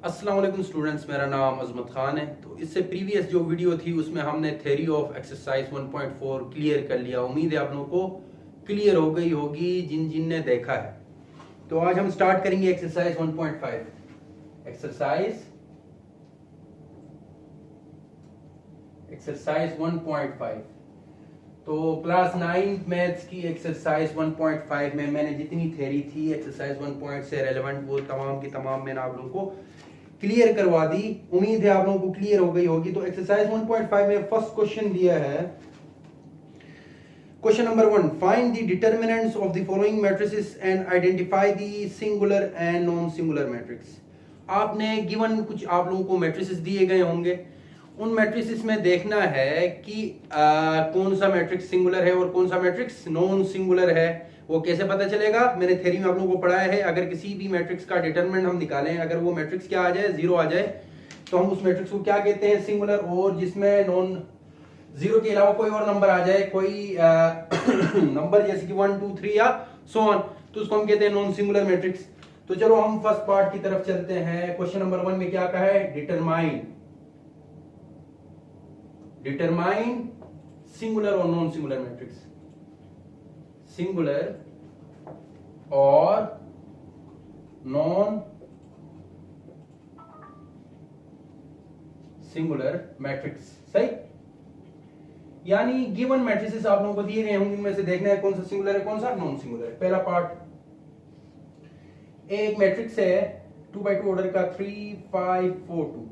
अस्सलाम वालेकुम स्टूडेंट्स, मेरा नाम अजमत खान है। तो इससे प्रीवियस जो वीडियो थी उसमें हमने थ्योरी ऑफ एक्सरसाइज 1.4 क्लियर कर लिया। उम्मीद है आप लोगों को क्लियर हो गई होगी जिन जिन ने देखा है। तो आज हम स्टार्ट करेंगे एक्सरसाइज 1.5। एक्सरसाइज 1.5। तो क्लास 9 मैथ्स की एक्सरसाइज 1.5 में मैंने जितनी थ्योरी थी एक्सरसाइज 1 से रेलेवेंट वो तमाम की तमाम मैंने आप लोगों को क्लियर करवा दी। उम्मीद है आप लोगों को क्लियर हो गई होगी। तो एक्सरसाइज 1.5 में फर्स्ट क्वेश्चन दिया है। Question number 1, find the determinants of the following matrices and identify the singular and non singular matrix. आपने गिवन कुछ आप लोगों को मैट्रिसेस दिए गए होंगे। उन मैट्रिसेस में देखना है कि कौन सा मैट्रिक्स सिंगुलर है और कौन सा मैट्रिक्स नॉन सिंगुलर है। वो कैसे पता चलेगा? मैंने थ्योरी में आप लोगों को पढ़ाया है। अगर किसी भी मैट्रिक्स का डिटरमिनेंट हम निकालें, अगर वो मैट्रिक्स क्या आ जाए, जीरो आ जाए, तो हम उस मैट्रिक्स को क्या कहते हैं? सिंगुलर। और जिसमें नॉन जीरो के अलावा कोई और नंबर आ जाए, कोई नंबर जैसे कि 1 2 3 या सो ऑन, तो उसको हम कहते हैं नॉन सिंगुलर मैट्रिक्स। तो चलो हम फर्स्ट पार्ट की तरफ चलते हैं। क्वेश्चन नंबर 1 में क्या कहा है? डिटरमाइन सिंगुलर और नॉन सिंगुलर मैट्रिक्स। सिंगुलर और नॉन सिंगुलर मैट्रिक्स। सही, यानी गिवन मैट्रिसेस आप लोगों को दिए गए होंगे, इनमें से देखना है कौन सा सिंगुलर है कौन सा नॉन सिंगुलर है। पहला पार्ट, एक मैट्रिक्स है 2x2 ऑर्डर का 3 5 4 2,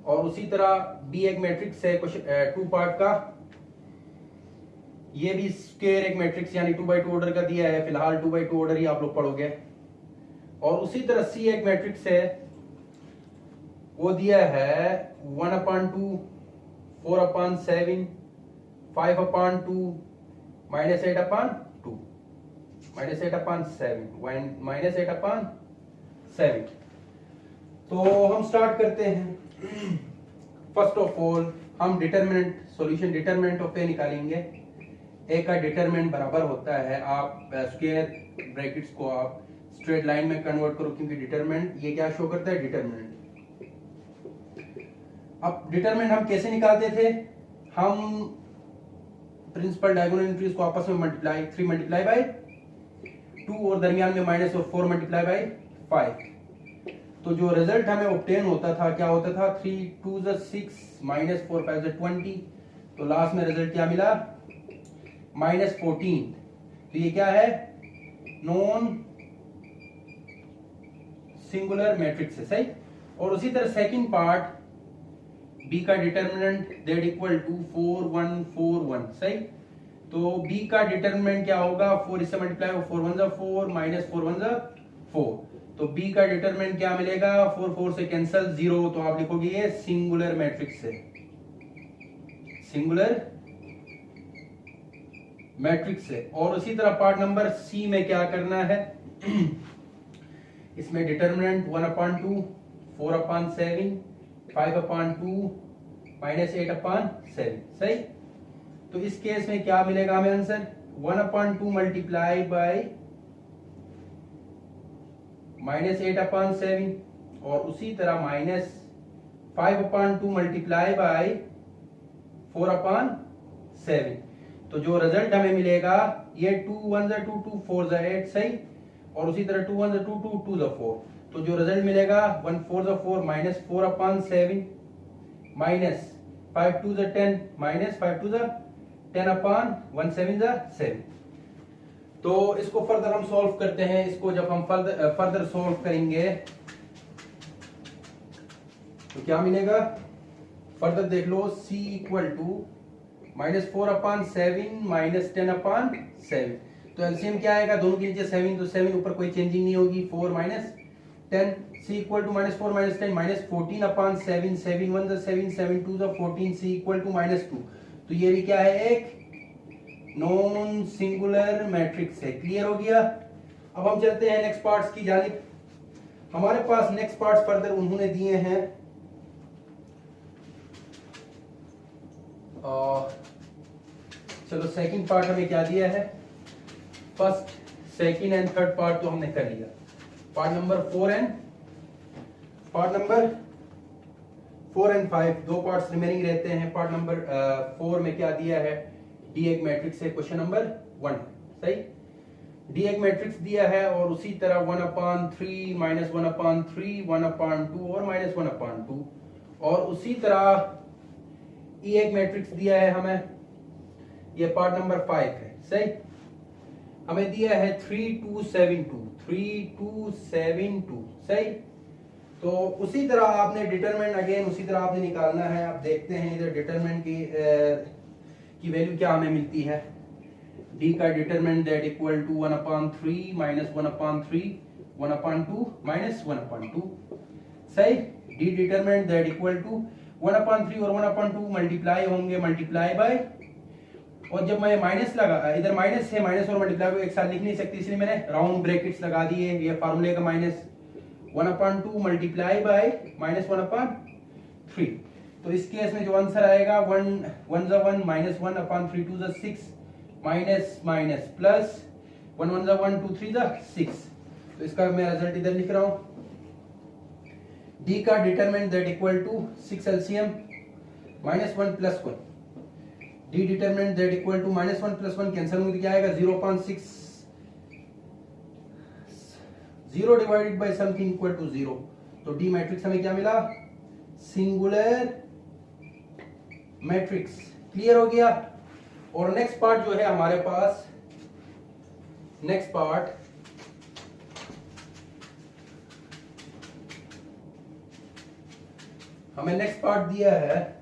और उसी तरह बी एक मैट्रिक्स है टू पार्ट का, ये भी स्क्वायर एक मैट्रिक्स यानी 2x2 ऑर्डर का दिया है। फिलहाल 2x2 ऑर्डर ही आप लोग पढ़ोगे। और उसी तरह सी एक मैट्रिक्स है, वो दिया है 1/2 4/7 5/2 -8/2 -8/7 -8/7। तो हम स्टार्ट करते हैं। फर्स्ट ऑफ ऑल हम सॉल्यूशन डिटरमिनेंट ऑफ ए निकालेंगे। ए का डिटरमिनेंट बराबर होता है, आप स्क्वायर ब्रैकेट्स को आप स्ट्रेट लाइन में कन्वर्ट करो, क्योंकि डिटरमिनेंट ये क्या शो करता है? डिटरमिनेंट। अब डिटरमिनेंट हम कैसे निकालते थे? हम प्रिंसिपल डायगोनल एंट्रीज को आपस में मल्टीप्लाई 3 मल्टीप्लाई बाय 2 और दरमियान में माइनस और 4 मल्टीप्लाई बाय 5। तो जो रिजल्ट हमें ऑब्टेन होता था, क्या होता था? 3 2 6 -4 5 20। तो लास्ट में रिजल्ट क्या मिला? -14। तो ये क्या है? नॉन सिंगुलर मैट्रिक्स है। सही। और उसी तरह सेकंड पार्ट, बी का डिटरमिनेंट दैट इक्वल टू 4 1 4 1। सही। तो बी का डिटरमिनेंट क्या होगा? 4 इससे मल्टीप्लाई हो, 4 1 4 -4 1 4। तो बी का डिटरमिनेंट क्या मिलेगा? 4 4 से कैंसिल 0। तो आप लिखोगे ये सिंगुलर मैट्रिक्स है, सिंगुलर मैट्रिक्स है। और उसी तरह पार्ट नंबर सी में क्या करना है? इसमें डिटरमिनेंट 1/2 4/7 5/2 -8/7। सही। तो इस केस में क्या मिलेगा हमें आंसर? 1/2 मल्टीप्लाई बाय -8/7, और उसी तरह -5/2 मल्टीप्लाई बाय 4/7। तो जो रिजल्ट हमें मिलेगा ये 2 1 2 2 4 8। सही। और उसी तरह 2 1 2 2 2 4। तो जो रिजल्ट मिलेगा 1 4 4 -4/7 -5 2 10 -5 2 10/1 7। तो इसको फर्दर हम सॉल्व करते हैं। इसको जब हम फर्दर सॉल्व करेंगे तो क्या मिलेगा? फर्दर देख लो, c इक्वल टू -4/7 -10/7। तो एलसीएम क्या आएगा? दोनों के नीचे 7, तो 7 ऊपर कोई चेंजिंग नहीं होगी। 4 -10, c equal to -4 -10 -14/7 7 1 7 7 2 14, c equal to -2। तो ये भी क्या है? एक नॉन सिंगुलर मैट्रिक्स है। क्लियर हो गया? अब हम चलते हैं नेक्स्ट पार्ट्स की जानिब। हमारे पास नेक्स्ट पार्ट्स फर्दर उन्होंने दिए हैं। चलो सेकंड पार्ट हमें क्या दिया है? First, second and third part तो हमने कर लिया। Part number 4 and part number 4 and 5 दो पार्ट्स रिमेनिंग रहते हैं। पार्ट नंबर 4 में क्या दिया है, डी एक मैट्रिक्स है, क्वेश्चन नंबर 1 सही। डी एक मैट्रिक्स दिया है और उसी तरह 1/3 -1/3 1/2 और -1/2 और उसी तरह ई एक मैट्रिक्स दिया है हमें, ये पार्ट नंबर 5 है सही। हमें दिया है 3 2 7 2 3 2 7 2 सही। तो उसी तरह आपने डिटरमिनेंट अगेन उसी तरह आपने निकालना है। आप देखते हैं इधर डिटरमिनेंट की वैल्यू क्या हमें मिलती है। डी का डिटरमिनेंट दैट इक्वल टू 1/3 -1/3 1/2 -1/2 सही। D determinant that equal to 1/3 और 1/2 मल्टीप्लाई होंगे, मल्टीप्लाई बाय, और जब मैं माइनस लगा, इधर माइनस है, माइनस और मल्टीप्लाई को एक साथ लिख नहीं सकती इसलिए मैंने राउंड ब्रैकेट्स लगा दिए। ये फार्मूले का माइनस 1/2 मल्टीप्लाई बाय -1/3। तो इस केस में जो आंसर आएगा 1 1 -1/3 2 6 माइनस माइनस प्लस 1 1 1 2 3 6। तो इसका मैं रिजल्ट इधर लिख रहा हूं। डी का determinant that equal to 6 LCM -1 + 1। D determinant that equal to -1 + 1 cancel होकर क्या आएगा 0.6 0 divided by something equal to 0। तो डी मैट्रिक्स हमें क्या मिला, सिंगुलर मैट्रिक्स। क्लियर हो गया। और नेक्स्ट पार्ट जो है हमारे पास, नेक्स्ट पार्ट हमें नेक्स्ट पार्ट दिया है।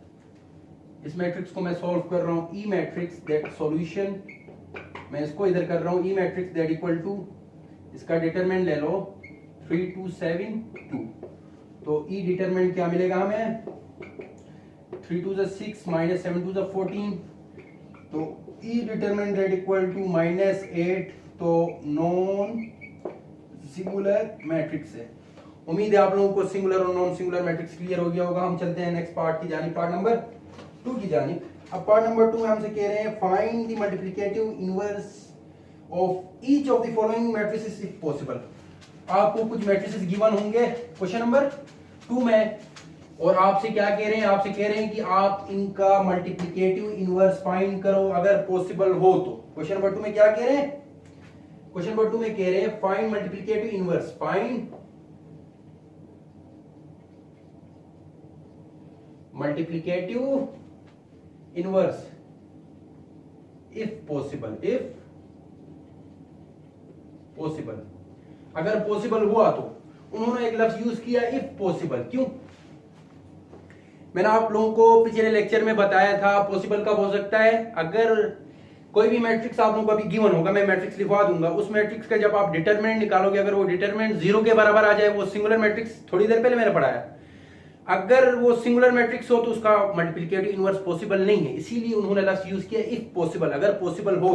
इस मैट्रिक्स को मैं सॉल्व कर रहा हूं, ई मैट्रिक्स दैट सॉल्यूशन, मैं इसको इधर कर रहा हूं, ई मैट्रिक्स दैट इक्वल टू, इसका डिटरमिनेंट ले लो 3 2 7 2। तो ई डिटरमिनेंट क्या मिलेगा हमें, 3 2 6 -7 2 14। तो ई डिटरमिनेंट दैट इक्वल टू -8। तो नॉन सिंगुलर मैट्रिक्स है। उम्मीद है आप लोगों को सिंगुलर और नॉन सिंगुलर मैट्रिक्स क्लियर हो गया होगा। हम चलते हैं नेक्स्ट पार्ट की जानिब, पार्ट नंबर 2 की जानिब। अब पार्ट नंबर 2 में हमसे कह रहे हैं find the multiplicative inverse of each of the following matrices if possible. आपको कुछ मैट्रिसेस गिवन होंगे क्वेश्चन नंबर 2 में, और आपसे क्या कह रहे हैं, आपसे कह रहे हैं कि आप इनका मल्टीप्लिकेटिव इनवर्स फाइंड करो अगर पॉसिबल हो तो। क्वेश्चन नंबर 2 में क्या कह रहे हैं, क्वेश्चन नंबर 2 में कह रहे हैं find multiplicative inverse, find multiplicative inverse if possible, if possible. अगर पॉसिबल हुआ तो उन्होंने एक लफ्ज यूज किया इफ पॉसिबल। क्यों, मैंने आप लोगों को पिछले लेक्चर में बताया था पॉसिबल कब हो सकता है, अगर कोई भी मैट्रिक्स आप लोगों को अभी गिवन होगा, मैं मैट्रिक्स लिखवा दूंगा, उस मैट्रिक्स का जब आप डिटरमिनेंट निकालोगे, अगर वो डिटरमिनेंट 0 के बराबर आ जाए, वो सिंगुलर मैट्रिक्स, थोड़ी देर पहले मैंने पढ़ाया, अगर वो सिंगुलर मैट्रिक्स हो तो उसका मल्टीप्लिकेटिव इनवर्स पॉसिबल नहीं है। इसीलिए उन्होंने लफ्ज यूज किया इफ पॉसिबल, अगर पॉसिबल हो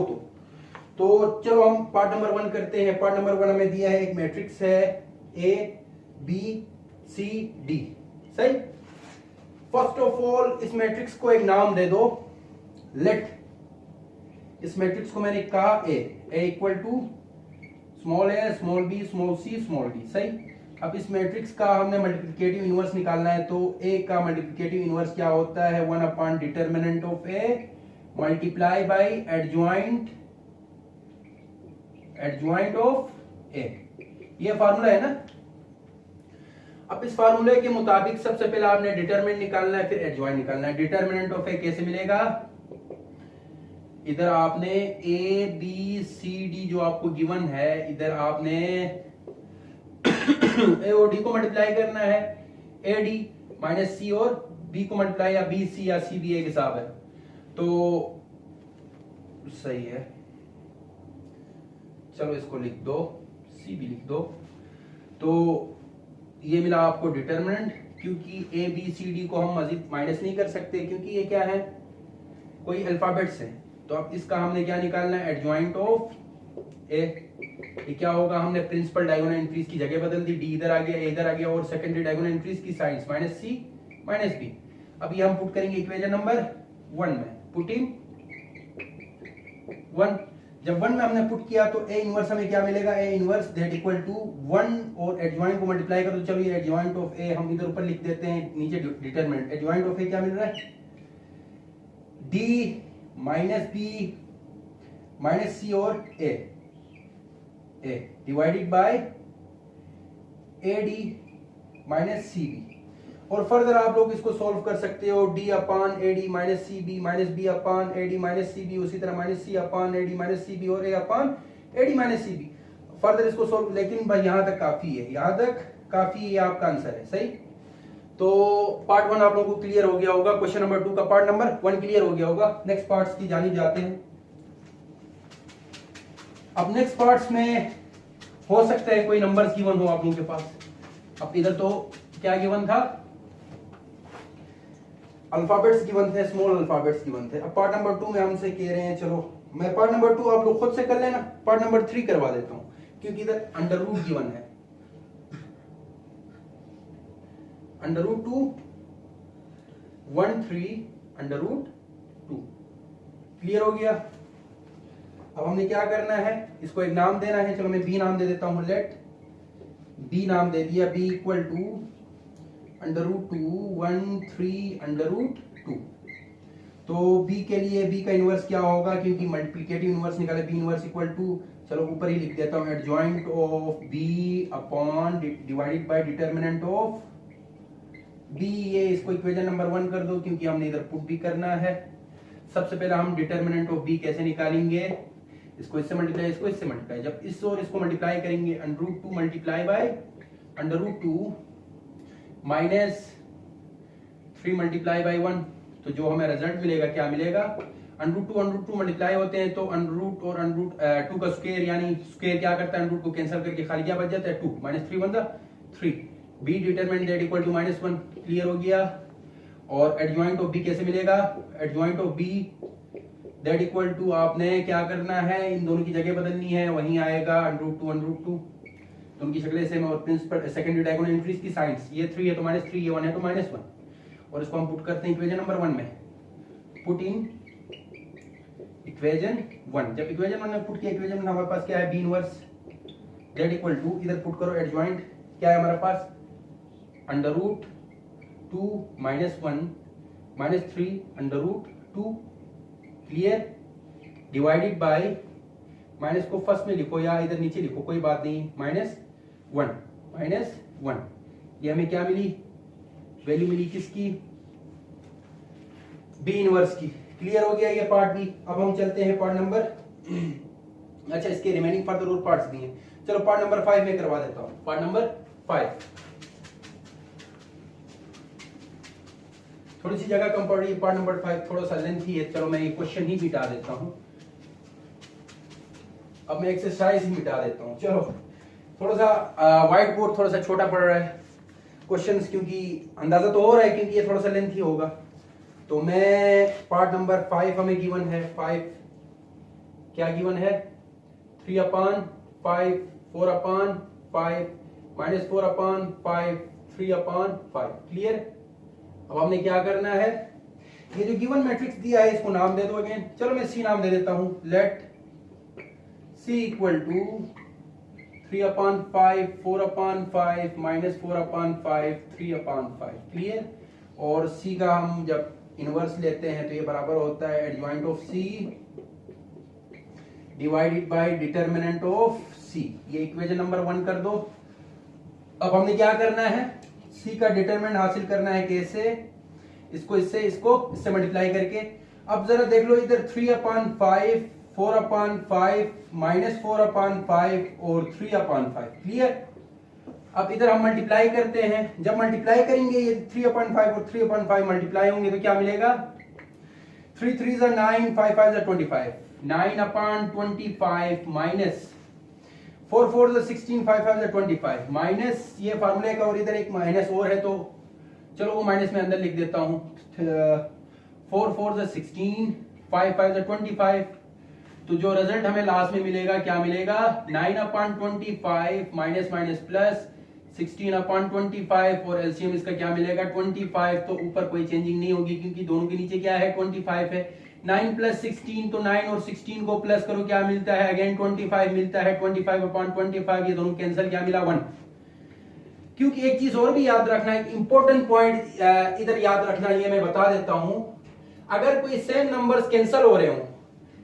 तो चलो हम पार्ट नंबर 1 करते हैं। पार्ट नंबर 1 हमें दिया है, एक मैट्रिक्स है A B C D सही। फर्स्ट ऑफ ऑल इस मैट्रिक्स को एक नाम दे दो, लेट, इस मैट्रिक्स को मैंने कहा A equal to small a small b small c small d सही। अब इस मैट्रिक्स का हमने मल्टीप्लिकेटिव इनवर्स निकालना है, तो A का मल्टीप्लिकेटिव इनवर्स क्या होता है, 1 determinant of A multiply by adjoint of A। ये फार्मूला है ना। अब इस फार्मूले के मुताबिक सबसे पहले आपने डिटरमिनेंट निकालना है, फिर एडजॉइंट निकालना है। डिटरमिनेंट ऑफ A कैसे मिलेगा, इधर आपने A B C D जो आपको गिवन है, इधर आपने A और D को मल्टीप्लाई करना है, AD माइनस C और B को मल्टीप्लाई, या BC या CB एक हिसाब है, तो सही है। चलो इसको लिख दो, CB लिख दो। तो ये मिला आपको डिटरमिनेंट, क्योंकि A B C D को हम मजीद माइनस नहीं कर सकते क्योंकि ये क्या है, कोई अल्फाबेट्स है। तो अब इसका हमने क्या निकालना है, एडजॉइंट ऑफ A। ये क्या होगा, हमने प्रिंसिपल डायगोनल एंट्रीज की जगह बदल दी, D इधर आ गया, A इधर आ गया, और सेकेंडरी डायगोनल एंट्रीज की साइंस -C -B। अब ये हम पुट करेंगे इक्वेशन नंबर 1 में, पुटिंग 1। जब 1 में हमने पुट किया तो ए इनवर्स हमें क्या मिलेगा, A inverse that equal to 1 और एडजॉइंट को मल्टीप्लाई करो तो चलो ये एडजॉइंट ऑफ ए हम इधर ऊपर लिख देते हैं, नीचे डिटरमिनेंट। एडजॉइंट ऑफ ए क्या मिल रहा है, D minus B minus C और A divided by A D minus C B. और फर्दर आप लोग इसको सॉल्व कर सकते हो, D upon A D minus C B minus B upon A D minus C B, उसी तरह minus C upon A D minus C B और A upon A D minus C B. Further इसको solve, लेकिन भाई यहाँ तक काफी है, यहाँ तक काफी, ये आपका आंसर है सही। तो पार्ट 1 आप लोगों को क्लियर हो गया होगा, क्वेश्चन नंबर 2 का पार्ट नंबर 1 क्लियर हो गया होगा। नेक्स्ट पार्ट्स की जानी जाते हैं। अब नेक्स्ट पार्ट्स में हो सकता है कोई नंबर्स गिवन हो आप लोगों के पास। अब इधर तो क्या गिवन था, अल्फाबेट्स गिवन थे, स्मॉल अल्फाबेट्स गिवन थे। अब पार्ट नंबर 2 में हमसे कह रहे हैं, चलो मैं पार्ट नंबर 2 आप लोग खुद से कर लेना, पार्ट नंबर 3 करवा देता हूं, क्योंकि इधर अंडर रूट गिवन है, under root 2 1 3 under root 2। Clear हो गया। अब हमने क्या करना है, इसको एक नाम देना है। चलो मैं बी नाम दे देता हूं, लेट बी नाम दे दिया, B equal to under root 2 1 3 under root 2। तो b के लिए b का इनवर्स क्या होगा, क्योंकि मल्टीप्लिकेटिव इनवर्स निकाले, b इनवर्स इक्वल टू, चलो ऊपर ही लिख देता हूं, adjoint of b upon divided by determinant of b। ये इसको इक्वेशन नंबर 1 कर दो, क्योंकि हमने इधर पुट भी करना है। सबसे पहले हम डिटरमिनेंट ऑफ b कैसे निकालेंगे, इसको इससे मल्टीप्लाई, इसको इससे मल्टीप्लाई। जब इस और इसको मल्टीप्लाई करेंगे, under root 2 multiply by under root 2 minus 3 multiply by 1, तो जो हमें रिजल्ट मिलेगा क्या मिलेगा, अंडर रूट टू मल्टीप्लाई होते हैं तो अंडर रूट और अंडर रूट 2 का स्क्वायर, यानी स्क्वायर क्या करता है, अंडर रूट को कैंसिल करके खाली क्या बच जाता है 2 minus 3 1 3। B determinant that equal to -1। Clear हो गया। और एडजॉइंट ऑफ बी कैसे मिलेगा, adjoint of B that equal to, आपने क्या करना है, इन दोनों की जगह बदलनी है, वहीं आएगा अंडर रूट 2 तो उनकी शक्लें सेम और प्रिंसिपल सेकेंडरी डायगोनल एंट्रीज की साइंस, ये 3 है तो -3, ये 1 है तो -1। और इसको हम पुट करते हैं इक्वेशन नंबर 1 में, पुट इन इक्वेशन 1। जब इक्वेशन 1 में पुट किया, इक्वेशन में हमारे पास क्या है, B inverse that equal to, इधर पुट करो एडजॉइंट क्या है हमारे पास, under root 2 -1 -3 under root 2। Clear. Divided by, minus को फर्स्ट में लिखो या इधर नीचे लिखो, कोई बात नहीं, -1 ये हमें क्या मिली, वैल्यू मिली किसकी, बी इनवर्स की। क्लियर हो गया ये पार्ट भी। अब हम चलते हैं पार्ट नंबर अच्छा, इसके रिमेनिंग फर्दर और पार्ट्स भी हैं, चलो पार्ट नंबर 5 में करवा देता हूं। पार्ट नंबर 5 थोड़ी सी जगह कम पड़ रही है, पार्ट नंबर 5 थोड़ा सा लेंथी है, चलो मैं ये क्वेश्चन ही मिटा देता हूं। अब मैं एक्सरसाइज ही मिटा देता हूं। चलो थोड़ा सा व्हाइट बोर्ड थोड़ा सा छोटा पड़ रहा है, क्वेश्चंस क्योंकि अंदाजा तो हो रहा है क्योंकि ये थोड़ा सा लेंथी होगा। तो मैं पार्ट नंबर 5 हमें गिवन है, 5 क्या गिवन है, 3/5 4/5 -4/5 3/5। क्लियर। अब हमने क्या करना है, ये जो गिवन मैट्रिक्स दिया है इसको नाम दे दो अगेन। चलो मैं सी नाम दे देता हूं, let C equal to 3/5 4/5 -4/5 3/5। Clear. और C का हम जब इनवर्स लेते हैं तो ये बराबर होता है adjoint of C divided by determinant of C। ये इक्वेशन नंबर 1 कर दो। अब हमने क्या करना है, C का डिटरमिनेंट हासिल करना है, कैसे, इसको इससे मल्टीप्लाई करके। अब जरा देख लो इधर 3/5 4/5 -4/5 और 3/5। क्लियर। अब इधर हम मल्टीप्लाई करते हैं, जब मल्टीप्लाई करेंगे ये 3/5 और 3/5 मल्टीप्लाई होंगे तो क्या मिलेगा, 3 3 9 5 5 25 9/25 माइनस 4 4 16 5 5 25 माइनस ये फार्मूले का, और इधर एक माइनस और है तो चलो वो माइनस में अंदर लिख देता हूं, 4 4 16 5 5 25। तो जो रिजल्ट हमें लास्ट में मिलेगा क्या मिलेगा, 9/25 माइनस माइनस प्लस 16/25 और एलसीएम इसका क्या मिलेगा 25। तो ऊपर कोई चेंजिंग नहीं होगी क्योंकि दोनों के नीचे क्या है 25 है। 9 प्लस 16, तो 9 और 16 को प्लस करो, क्या मिलता है? अगेन 25 मिलता है। 25/25, ये दोनों कैंसिल, क्या मिला? 1। क्योंकि एक चीज और भी याद रखना, एक इंपॉर्टेंट पॉइंट इधर याद रखना, ये मैं बता देता हूं। अगर कोई सेम नंबर्स कैंसिल हो रहे हो,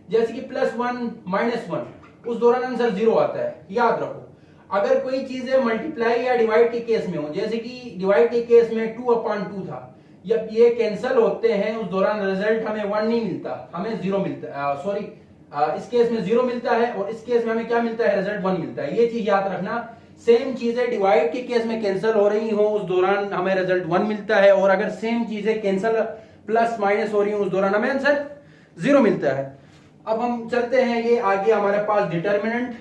जैसे कि +1 -1, उस दौरान आंसर 0 आता है, याद रखो। अगर कोई चीजें मल्टीप्लाई या डिवाइड के केस में हो, जैसे कि डिवाइड के केस में 2/2 था, जब ये कैंसिल होते हैं उस दौरान रिजल्ट हमें 1 नहीं मिलता, हमें 0 मिलता है। सॉरी, इस केस में 0 मिलता है और इस केस में हमें क्या मिलता है? रिजल्ट 1 मिलता है। ये चीज याद रखना। सेम चीजें डिवाइड के केस में कैंसिल हो रही हो, उस दौरान हमें रिजल्ट 1 मिलता है, और अगर सेम चीजें कैंसिल प्लस माइनस हो रही हो, उस दौरान हमें आंसर 0 मिलता है। अब हम चलते हैं, ये आगे हमारे पास डिटर्मिनेंट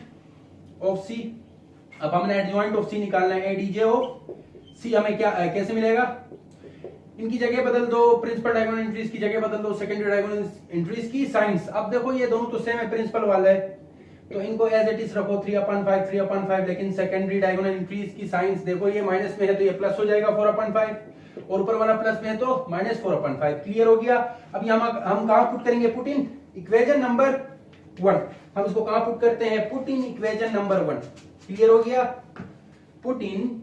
ऑफ सी। अब हमने एडजॉइंट ऑफ सी निकालना है। एडीजे ऑफ सी हमें क्या कैसे मिलेगा? इनकी जगह बदल दो, प्रिंसिपल डायगोनल एंट्रीज की जगह बदल दो सेकेंडरी डायगोनल एंट्रीज की साइंस। अब देखो ये दोनों तो सेम है, प्रिंसिपल वाला है, तो इनको एज इट इज रखो 3/5, लेकिन सेकेंडरी डायगोनल एंट्रीज की साइंस देखो, ये माइनस में है तो ये प्लस हो जाएगा 4/5, और ऊपर वाला प्लस में है तो -4/5। क्लियर हो गया? अभी हम कहां पुट करेंगे? Put in equation number 1। हम इसको कहां पुट करते हैं? Put in equation number 1। Clear हो गया? Put in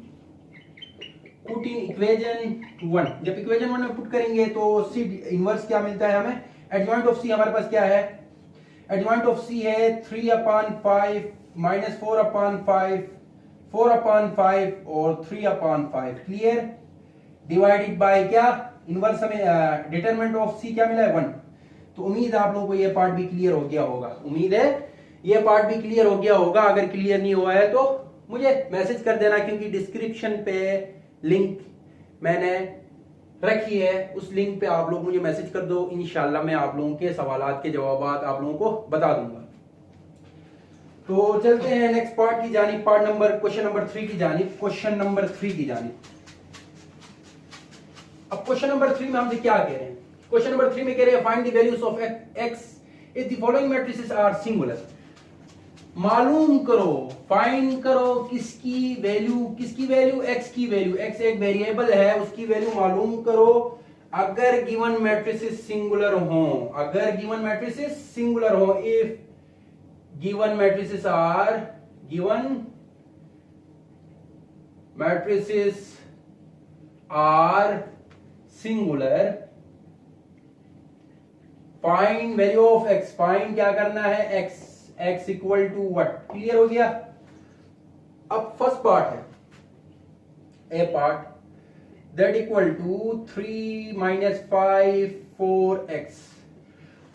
equation 1। जब इक्वेशन 1 में पुट करेंगे तो सी इनवर्स क्या मिलता है हमें? एडजॉइंट ऑफ सी हमारे पास क्या है? एडजॉइंट ऑफ सी है 3/5 -4/5, 4/5 और 3/5। क्लियर? डिवाइडेड बाय क्या? इनवर्स हमें डिटरमिनेंट ऑफ सी क्या मिला है? 1। तो उम्मीद है आप लोगों को ये पार्ट भी क्लियर हो गया होगा। उम्मीद है ये पार्ट भी क्लियर हो गया होगा। अगर क्लियर नहीं हुआ है तो मुझे मैसेज कर देना, क्योंकि डिस्क्रिप्शन पे लिंक मैंने रखी है, उस लिंक पे आप लोग मुझे मैसेज कर दो। इंशाल्लाह मैं आप लोगों के सवालात के जवाब आप लोगों को बता दूंगा। तो चलते हैं नेक्स्ट पार्ट की जानिब, क्वेश्चन नंबर 3 की जानिब। क्वेश्चन नंबर 3 की जानिब। अब क्वेश्चन नंबर 3 में हमसे क्या कह रहे हैं? क्वेश्चन नंबर 3 में कह रहे हैं find the values of x if the following matrices are singular. मालूम करो, फाइंड करो किसकी वैल्यू x की वैल्यू। x एक वेरिएबल है, उसकी वैल्यू मालूम करो अगर गिवन मैट्रिसेस सिंगुलर हो। अगर गिवन मैट्रिसेस सिंगुलर हो, if given matrices are singular, find value of x। Find क्या करना है? x equal to what? Clear हो गया? अब फर्स्ट पार्ट है A part, that equal to 3 - 5 4x,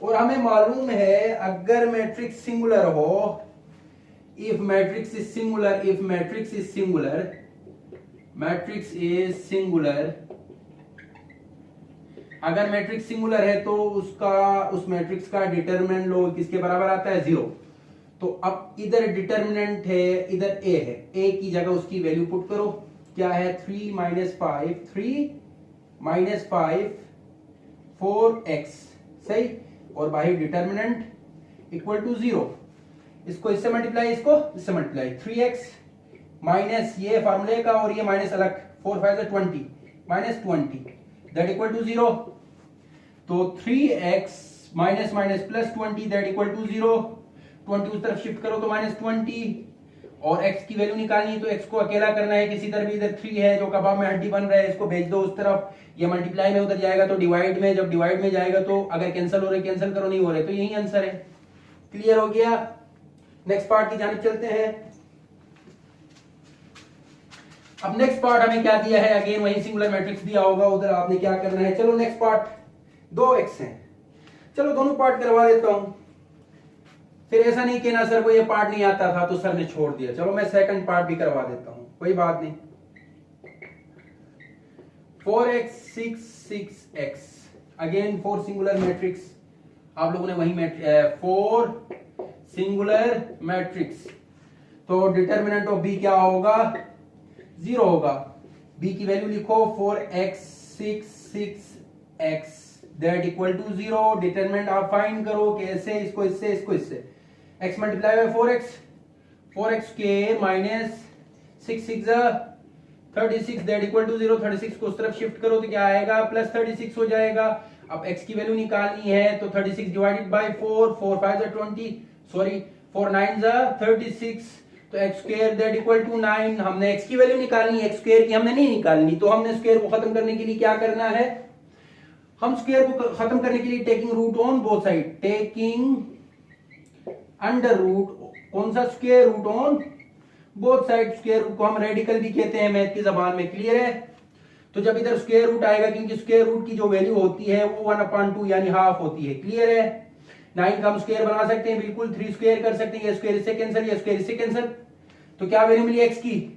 और हमें मालूम है अगर मैट्रिक्स सिंगुलर हो, इफ मैट्रिक्स इज सिंगुलर, अगर मैट्रिक्स सिंगुलर है तो उस मैट्रिक्स का डिटरमिनेंट लो किसके बराबर आता है? 0। तो अब इधर डिटरमिनेंट है, इधर a है, a की जगह उसकी वैल्यू पुट करो। क्या है? 3 - 5 4x, सही। और बाहर डिटरमिनेंट इक्वल टू 0। इसको इससे मल्टीप्लाई, इसको इससे मल्टीप्लाई, 3x माइनस ये फार्मूले का और ये माइनस अलग, 4 5 20 -20 दैट इक्वल टू 0। तो 3x minus minus plus 20 that equal to 0। 20 उस तरफ शिफ्ट करो तो -20, और x की वैल्यू निकालनी है तो x को अकेला करना है किसी तरफ। इधर 3 है जो कबाब में हड्डी बन रहा है, इसको भेज दो उस तरफ। ये मल्टीप्लाई में उधर जाएगा तो डिवाइड में, जब डिवाइड में जाएगा तो अगर कैंसिल हो रहे कैंसिल करो, नहीं हो रहे तो यही आंसर है। क्लियर हो गया? नेक्स्ट पार्ट की जानिब चलते हैं। अब नेक्स्ट पार्ट हमें क्या दिया है? अगेन वही सिंगुलर मैट्रिक्स दिया होगा, उधर आपने क्या करना है। चलो नेक्स्ट पार्ट 2x है, चलो दोनों पार्ट करवा देता हूं। फिर ऐसा नहीं कहना सर को ये पार्ट नहीं आता था तो सर ने छोड़ दिया। चलो मैं सेकंड पार्ट भी करवा देता हूं, कोई बात नहीं। 4x 6x, again 4 singular matrix. आप लोगों ने वही 4 सिंगुलर मैट्रिक्स, तो डिटरमिनेंट ऑफ b क्या होगा? 0 होगा। b की वैल्यू लिखो 4x 6x that equal to 0। Determinant आप फाइंड करो, कैसे? इसको इससे, इसको इससे, x multiply by 4x square minus 6 6 36 that equal to 0। 36 को उस तरफ शिफ्ट करो तो क्या आएगा? +36 हो जाएगा। अब x की वैल्यू निकालनी है तो 36 डिवाइडेड बाय 4, 4 5 20, सॉरी 4 9 36, तो x square that equal to 9। हमने x की वैल्यू निकालनी है, x स्क्वायर की हमने नहीं निकालनी, तो हमने स्क्वायर को खत्म करने के लिए क्या करना है, हम स्क्वायर को खत्म करने के लिए taking root on both side, taking under root, कौन सा square root on both side. Square root को हम रेडिकल भी कहते हैं मैथ की जबान में, क्लियर है। तो जब इधर स्क्वायर रूट आएगा, क्योंकि स्क्वायर रूट की जो वैल्यू होती है वो 1/2 यानी हाफ होती है, क्लियर है। 9 का हम स्क्वायर बना सकते हैं, बिल्कुल 3 स्क्वायर कर सकते हैं, ये स्क्वायर इससे कैंसिल, ये स्क्वायर इससे कैंसिल। तो क्या वैल्यू मिली x की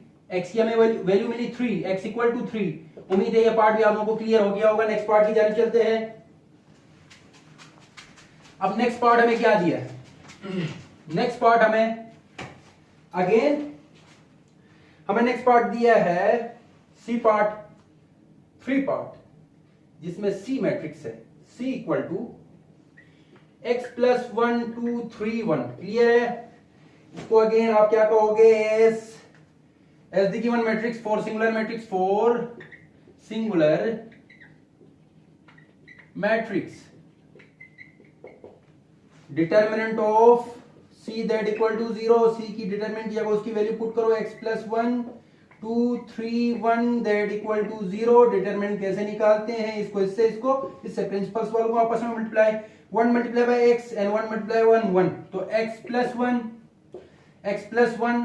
हमें वैल्यू मिली 3, x इक्वल टू 3। उम्मीद है ये पार्ट भी आप लोगों को क्लियर हो गया होगा। नेक्स्ट पार्ट की जाने चलते हैं। अब नेक्स्ट पार्ट हमें क्या दिया है, नेक्स्ट पार्ट हमें अगेन हमें नेक्स्ट पार्ट दिया है सी पार्ट, 3 पार्ट, जिसमें सी मैट्रिक्स है, C equal to x plus 1 2 3 1, clear है। इसको अगेन आप क्या कहोगे, as the given matrix for singular matrix, for singular matrix determinant of C that equal to 0, C की डिटरमिनेंट की जगह उसकी वैल्यू पुट करो, x plus 1 2 3 1 that equal to 0। Determinant कैसे निकालते हैं, इसको इससे, इसको इससे, प्रिंसिपल्स वालों को आपस में multiply, 1 multiply by x and 1 multiply 1 1, तो x प्लस 1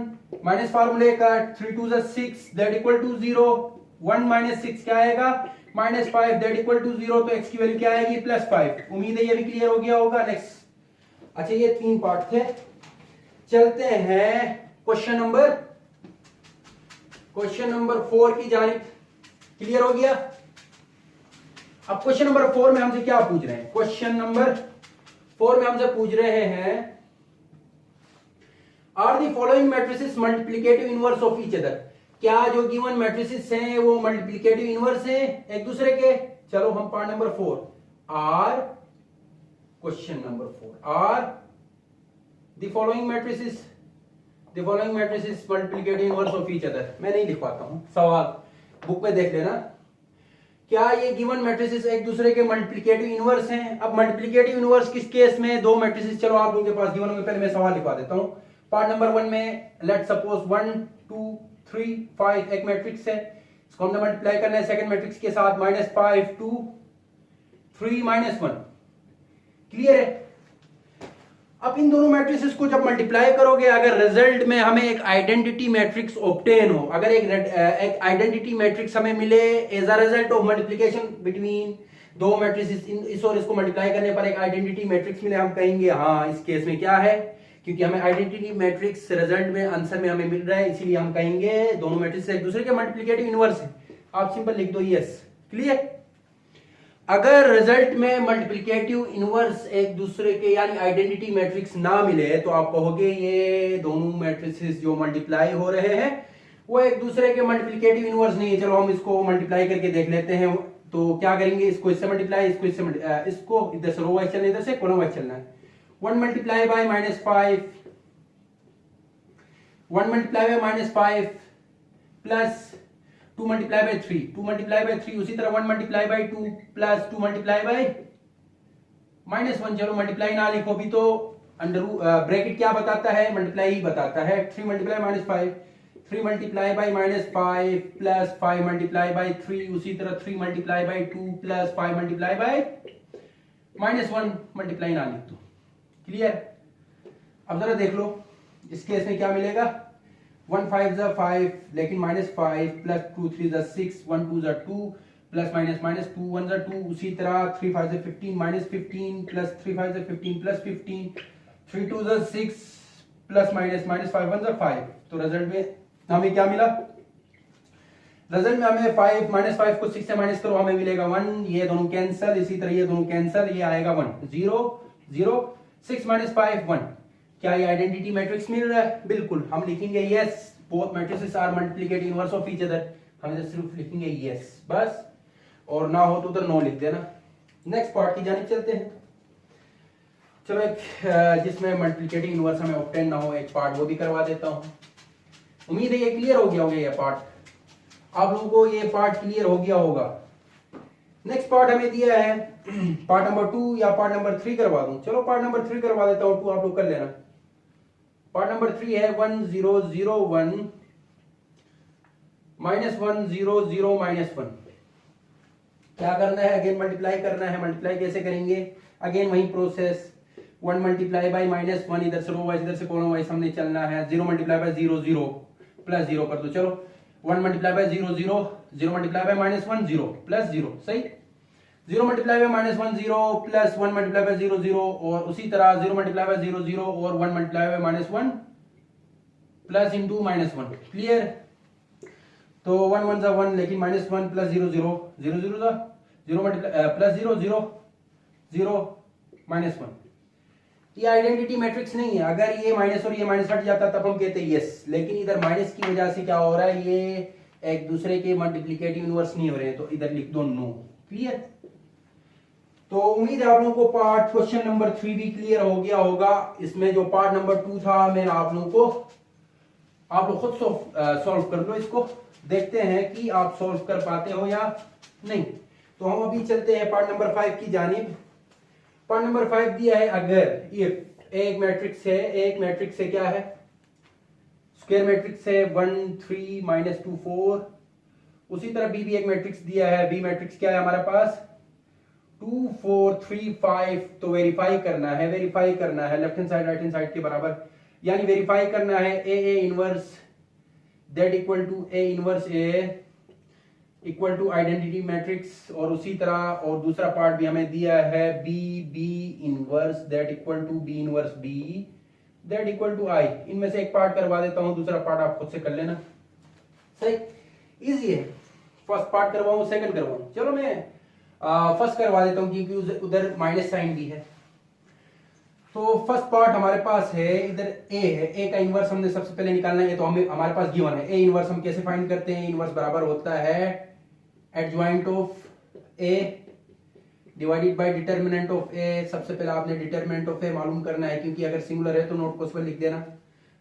माइनस फार्मूले का 3 2 6 दैट इक्वल टू 0, 1 माइनस 6 क्या आएगा, माइनस 5 दैट इक्वल टू 0, तो x की वैल्यू क्या आएगी, प्लस 5। उम्मीद है ये भी क्लियर हो गया होगा। नेक्स्ट, अच्छा ये 3 पार्ट थे, चलते हैं क्वेश्चन नंबर 4 की जानिब। क्लियर हो गया। अब क्वेश्चन नंबर 4 में हमसे क्या पूछ रहे हैं, क्वेश्चन नंबर 4 में हमसे पूछ रहे हैं, are the following matrices multiplicative inverse of each other. क्या जो गिवन मैट्रिसेस हैं वो मल्टीप्लिकेटिव इनवर्स हैं एक दूसरे के। चलो हम part number 4, or question number 4, are the following matrices multiplicative inverse of each other। मैं नहीं लिख पाता हूं, सवाल बुक में देख लेना। क्या ये गिवन मैट्रिसेस एक दूसरे के मल्टीप्लिकेटिव इनवर्स हैं। अब मल्टीप्लिकेटिव इनवर्स किस केस में, दो मैट्रिसेस, चलो आप लोगों के पास गिवन होंगे, पहले मैं सवाल लिखवा देता हूं। पार्ट नंबर 1 में लेट सपोज 1 2 3 5 एक मैट्रिक्स है, इसको हमने मल्टीप्लाई करना है सेकंड मैट्रिक्स के साथ, -5 2 3 -1, क्लियर है। अब इन दोनों मैट्रिसेस को जब मल्टीप्लाई करोगे, अगर रिजल्ट में हमें एक आइडेंटिटी मैट्रिक्स ऑब्टेन हो, अगर एक आइडेंटिटी मैट्रिक्स हमें मिले as a result of multiplication between दो मैट्रिसेस, इस और इसको मल्टीप्लाई करने पर एक आइडेंटिटी मैट्रिक्स मिले, हम कहेंगे हाँ इस केस में क्या है, क्योंकि हमें आइडेंटिटी मैट्रिक्स रिजल्ट में आंसर में हमें मिल रहा है, इसीलिए हम कहेंगे दोनों मैट्रिसेस एक दूसरे के मल्टीप्लिकेटिव इनवर्स है। आप सिंपल लिख दो यस, क्लियर। अगर रिजल्ट में मल्टीप्लिकेटिव इनवर्स एक दूसरे के यानी आइडेंटिटी मैट्रिक्स ना मिले, तो आप कहोगे ये दोनों मैट्रिसेस जो मल्टीप्लाई हो रहे हैं वो एक दूसरे के मल्टीप्लिकेटिव इनवर्स नहीं है। चलो हम इसको मल्टीप्लाई करके देख लेते हैं। तो क्या करेंगे, इसको इससे मल्टीप्लाई, इसको इससे इसको इधर से रो वाइज चलना है, इधर से कॉलम वाइज चलना है। 1 multiply by -5, 1 multiply by -5 plus 2 multiply bye 3, 2 multiply bye 3, उसी तरह 1 multiply by 2 plus 2 multiply bye -1। चलो मल्टीप्लाई ना लिखो भी, तो अंडर ब्रैकेट क्या बताता है, मल्टीप्लाई ही बताता है। 3 multiply -5, 3 multiply by -5 plus 5 multiply by 3, उसी तरह 3 multiply by 2 plus 5 multiply by -1, multiply ना लिख दो, क्लियर। अब जरा देख लो इस केस में क्या मिलेगा, 1 5 5 लेकिन -5 प्लस 2 3 6, 1 2 2 प्लस माइनस 2 1 2, उसी तरह 3 5 15 -15 प्लस 3 5 15 प्लस 15, 3 2 6 प्लस माइनस 5 1 5। तो रिजल्ट में हमें क्या मिला, रिजल्ट में हमें 5 -5 को 6 से माइनस करो, हमें मिलेगा 1, ये दोनों कैंसिल, इसी तरह ये दोनों कैंसिल, ये आएगा 1 0 0 6 -5 1। क्या ये आइडेंटिटी मैट्रिक्स मिल रहा है, बिल्कुल। हम लिखेंगे yes, both matrices are multiplicative inverse of each other, हम इधर सिर्फ लिखेंगे यस बस, और ना हो तो उधर नो लिख देना। नेक्स्ट पार्ट की जानिब चलते हैं। चलो एक जिसमें मल्टीप्लिकेटिव इनवर्स हमें ऑब्टेन ना हो एक पार्ट वो भी करवा देता हूं। उम्मीद है ये क्लियर हो गया होगा, ये पार्ट आप लोगों को ये पार्ट क्लियर हो गया होगा। नेक्स्ट पार्ट हमें दिया है पार्ट नंबर 2 या पार्ट नंबर 3 करवा दूं। चलो पार्ट नंबर 3 करवा देता हूं, 2 आप लोग कर लेना। पार्ट नंबर 3 है 1001 -10 -1। क्या करना है, अगेन मल्टीप्लाई करना है। मल्टीप्लाई कैसे करेंगे, अगेन वही प्रोसेस, 1 मल्टीप्लाई बाई -1, इधर से रो वाइज इधर से कॉलम वाइज हमने चलना है। 0 मल्टीप्लाई बाई 0 0 प्लस 0 कर दो। चलो 1 multiply by 0 0, 0 multiply by -1 0 plus 0, सही। 0 multiply by -1 0 plus 1 multiply by 0 0, और उसी तरह 0 मल्टीप्लाई बाई 0 0 और 1 multiply by -1 plus into -1। Clear. तो 1 1 जा 1, लेकिन -1 प्लस 0 0 0 0 जा 0 मल्टीप्लाई प्लस 0 0 0 -1। ये आइडेंटिटी मैट्रिक्स नहीं है। अगर ये माइनस और ये माइनस हट जाता तब हम कहते यस, लेकिन इधर माइनस की वजह से क्या हो रहा है, ये एक दूसरे के मल्टीप्लिकेटिव इनवर्स नहीं हो रहे हैं, तो इधर लिख दो नो। क्लियर। तो उम्मीद है आप लोगों को पार्ट क्वेश्चन नंबर 3 भी क्लियर हो गया होगा। इसमें जो पार्ट नंबर 2 था, मैं आप लोगों को, आप लोग खुद सॉल्व कर लो इसको, देखते हैं कि आप सॉल्व कर पाते हो या नहीं। तो हम अभी चलते हैं पार्ट नंबर 5 की जानिब। पार्ट नंबर 5 दिया है, अगर इफ एक मैट्रिक्स है, एक मैट्रिक्स है क्या है, स्क्वायर मैट्रिक्स है 1 3 -2 4। उसी तरह बी भी एक मैट्रिक्स दिया है। बी मैट्रिक्स क्या है हमारे पास, 2 4 3 5। तो वेरीफाई करना है, वेरीफाई करना है left hand side right hand side के बराबर, यानी वेरीफाई करना है A inverse that equal to A inverse A equal to identity matrix. और उसी तरह और दूसरा पार्ट भी हमें दिया है B B inverse that equal to B inverse B that equal to I. इनमें से एक पार्ट करवा देता हूं, दूसरा पार्ट आप खुद से कर लेना। सही, इजी है। फर्स्ट पार्ट करवाऊं सेकंड करवाऊं, चलो मैं फर्स्ट करवा देता हूं क्योंकि उधर माइनस साइन भी है। तो फर्स्ट पार्ट हमारे पास है, इधर ए है, ए का इनवर्स हमने सबसे पहले निकालना है। तो हमें हमारे पास गिवन है ए इनवर्स। हम कैसे फाइंड करते हैं, इनवर्स बराबर होता है adjoint of A divided by determinant of A. सबसे पहले आपने डिटर्मिनेंट ऑफ ए मालूम करना है, क्योंकि अगर सिंगुलर है तो नोट पॉसिबल लिख देना।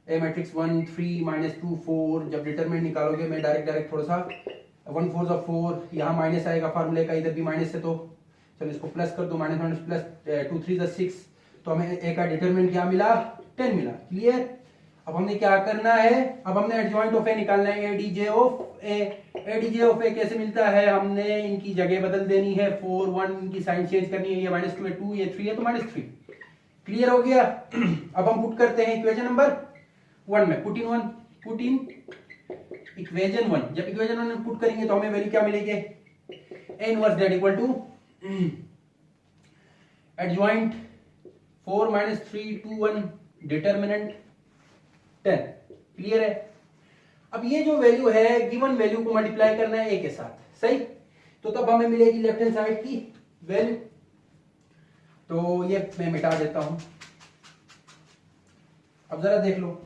ए मैट्रिक्स 1 3 -2 4। जब डिटर्मिनेंट निकालोगे, मैं डायरेक्ट थोड़ा सा 1 4 जा 4, यहाँ माइनस आएगा फार्मूले का, इधर भी माइनस है, तो चलो इसको प्लस कर दो, माइनस माइनस प्लस 2 3 जा 6। तो हमें ए का डिटरमिनेंट क्या मिला, 10 मिला। क्लियर। अब हमने क्या करना है, अब हमने एडजॉइंट ऑफ ए निकालना है, ADJ of A. ADJ of A कैसे मिलता है, हमने इनकी जगह बदल देनी है, 4 1 इनकी साइन चेंज करनी है। ये -2 है 2, ये 3 है तो -3। क्लियर हो गया। अब हम पुट करते हैं इक्वेशन नंबर 1 में, पुट इन इक्वेशन 1। जब इक्वेशन 1 में पुट करेंगे तो हमें वैल्यू क्या मिलेगी, A inverse that equal to adjoint 4 -3 2 1 determinant 10। Clear है। अब ये जो वैल्यू है, गिवन वैल्यू को मल्टीप्लाई करना है ए के साथ, सही। तो तब हमें मिलेगी लेफ्ट हैंड साइड की वैल्यू। तो ये मैं मिटा देता हूं। अब जरा देख लो,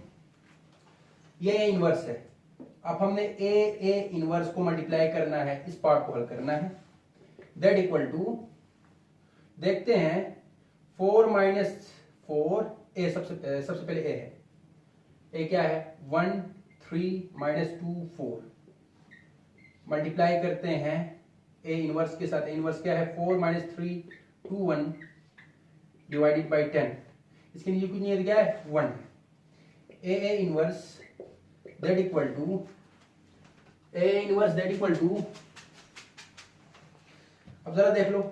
ये ए इनवर्स है। अब हमने ए इनवर्स को मल्टीप्लाई करना है, इस पार्ट को हल करना है, दैट इक्वल टू, देखते हैं 4 -4 ए सबसे पहले ए है। ए क्या है 1 3 -2 4। मल्टीप्लाई करते हैं ए इनवर्स के साथ। ए इनवर्स क्या है 4 -3 2 1 डिवाइडेड बाई 10। इसके नीचे कुछ नहीं है, क्या है 1। A inverse that equal to, A inverse that equal to, अब जरा देख लो,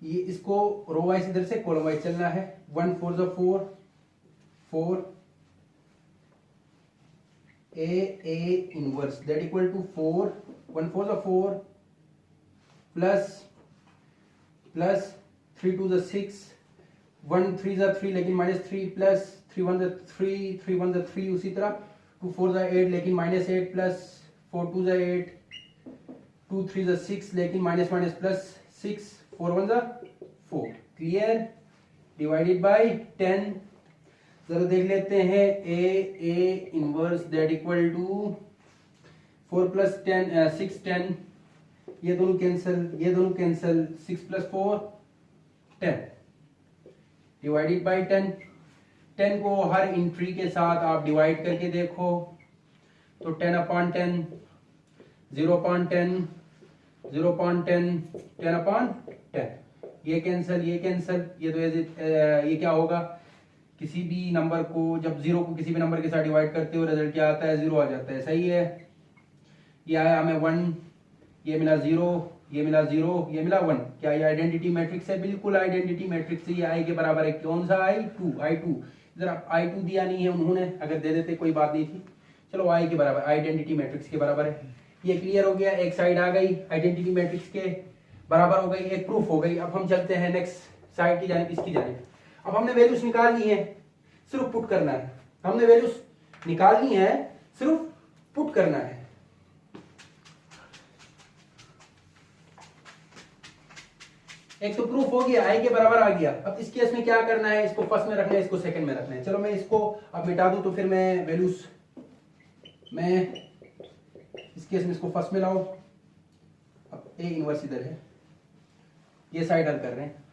ये इसको रो वाइज इधर से कॉलम वाइज चलना है। 1 4 जा 4 4 A inverse that equal to 4 1 4 जा 4 प्लस 3 2 जा 6 1 3 जा 3 लेकिन -3 प्लस 3 1 जा 3 3 1 जा 3। उसी तरह 2 4 जा 8 लेकिन -8 प्लस 4 2 जा 8 2 3 जा 6 लेकिन माइनस माइनस प्लस 6 4 1 जा 4। क्लियर। Divided by 10। जरा देख लेते हैं A inverse that equal to 4 + 10 6 10, ये दोनों कैंसिल 6 + 4 10 डिवाइडेड बाय 10। 10 को हर एंट्री के साथ आप डिवाइड करके देखो, तो 10/10 0/10 0.10 10/10, ये कैंसल, ये कैंसल, ये तो ये क्या होगा, किसी भी नंबर को जब 0 को किसी भी नंबर के साथ डिवाइड करते हो रिजल्ट क्या आता है, 0 आ जाता है। सही है, ये आया हमें 1, ये मिला 0, ये मिला 0, ये मिला 1। क्या ये आइडेंटिटी मैट्रिक्स है? बिल्कुल आइडेंटिटी मैट्रिक्स है। ये आई के बराबर है, कौन सा I2। इधर I2 दिया नहीं है उन्होंने, अगर दे देते कोई बात नहीं थी। चलो आई के बराबर, आइडेंटिटी मैट्रिक्स के बराबर है। ये क्लियर हो गया, एक साइड आ गई आइडेंटिटी मैट्रिक्स के बराबर हो गई, एक प्रूफ हो गई। अब हम चलते हैं नेक्स्ट साइड की जानिब, इसकी जानिब। अब हमने वैल्यूज निकालनी है, सिर्फ पुट करना है। हमने वैल्यूज निकालनी है, सिर्फ पुट करना है। एक तो प्रूफ हो गया, आई के बराबर आ गया। अब इस केस में क्या करना है, इसको फर्स्ट में रखना है, इसको सेकंड में रखना है। चलो मैं इसको अब मिटा दूं, तो फिर मैं वैल्यूज मैं इस केस में इसको फर्स्ट में लाऊं। अब ए इनवर्स इधर है, ये साइड हल कर रहे हैं,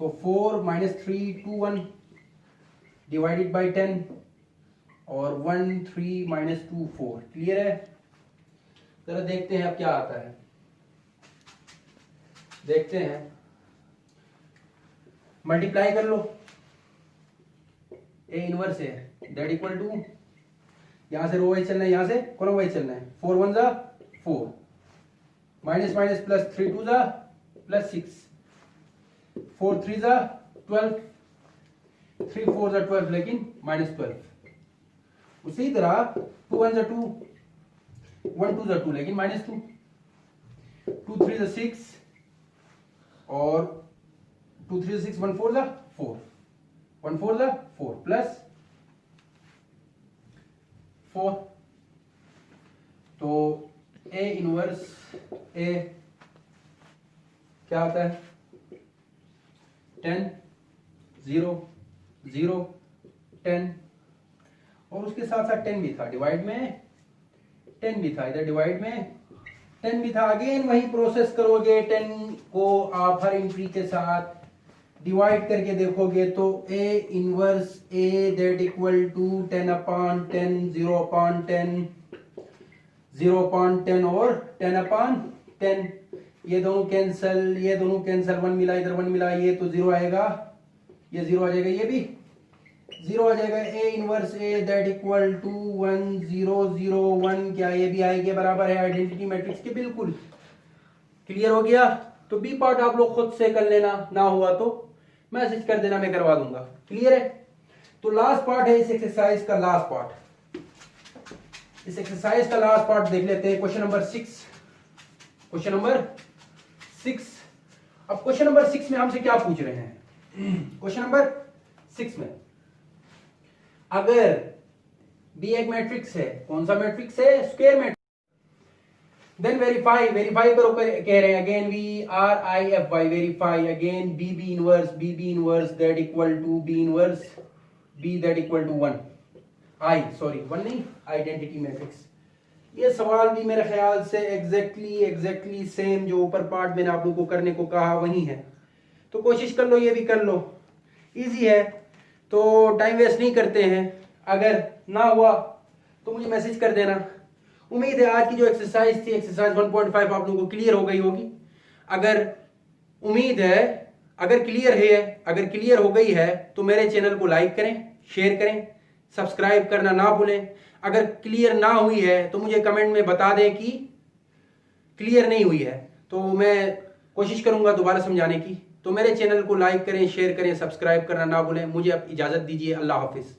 तो 4 - 3 2 1 डिवाइडेड बाई 10 और 1 3 - 2 4। क्लियर है? जरा देखते हैं अब क्या आता है, देखते हैं। मल्टीप्लाई कर लो, ए इनवर्स है दैट इक्वल टू, यहां से रो वाइज चलना है, यहां से कॉलम वाइज चलना है। 4 1 जा 4, माइनस माइनस प्लस 3 2 जा प्लस 6, 4 3 जा 12, 3 4 जा 12, लेकिन -12। उसी तरह 2 1 जा 2, 1 2 जा 2, लेकिन -2, 2 3 जा 6 और 2 3 6, 1 4 जा 4, 1 4 जा 4 प्लस 4। तो ए इनवर्स ए क्या आता है, 10 0 0 10, और उसके साथ साथ 10 भी था, डिवाइड में 10 भी था, इधर डिवाइड में 10 भी था। अगेन वही प्रोसेस करोगे, 10 को आप हर एंट्री के साथ डिवाइड करके देखोगे, तो A inverse A that equal to 10/10, 0/10, 0/10 और 10/10। ये दोनों कैंसल, ये दोनों कैंसल, 1 मिला इधर 1 मिला, ये तो 0 आएगा, ये 0 आ जाएगा, ये भी 0 आ जाएगा। A inverse A that equal to 1 0 0 1, क्या ये भी आई के बराबर है आइडेंटिटी मैट्रिक्स के? बिल्कुल। क्लियर हो गया? तो बी पार्ट आप लोग खुद से कर लेना, ना हुआ तो मैसेज कर देना, मैं करवा दूंगा। क्लियर है? तो लास्ट पार्ट है इस एक्सरसाइज का, लास्ट पार्ट। इस एक्सरसाइज का लास्ट पार्ट देख लेते हैं, क्वेश्चन नंबर 6। Question number 6। अब क्वेश्चन नंबर 6 में हमसे क्या पूछ रहे हैं? क्वेश्चन नंबर 6 में अगर बी एक मैट्रिक्स है, कौन सा मैट्रिक्स है? Square matrix. देन वेरीफाई करो, कह रहे हैं again VRIFY, verify again B inverse that equal to B inverse B that equal to 1 नहीं, आइडेंटिटी मैट्रिक्स। ये सवाल भी मेरे ख्याल से एग्जैक्टली सेम जो ऊपर पार्ट मैंने आप लोगों को करने को कहा वही है। तो कोशिश कर लो, ये भी कर लो, इजी है। तो टाइम वेस्ट नहीं करते हैं, अगर ना हुआ तो मुझे मैसेज कर देना। उम्मीद है आज की जो एक्सरसाइज थी, एक्सरसाइज 1.5 आप लोगों को क्लियर हो गई होगी। अगर उम्मीद है, अगर क्लियर हो गई है तो मेरे चैनल को लाइक करें, शेयर करें, सब्सक्राइब करना ना भूलें। अगर क्लियर ना हुई है तो मुझे कमेंट में बता दें कि क्लियर नहीं हुई है, तो मैं कोशिश करूंगा दोबारा समझाने की। तो मेरे चैनल को लाइक करें, शेयर करें, सब्सक्राइब करना ना भूलें। मुझे अब इजाजत दीजिए, अल्लाह हाफिज।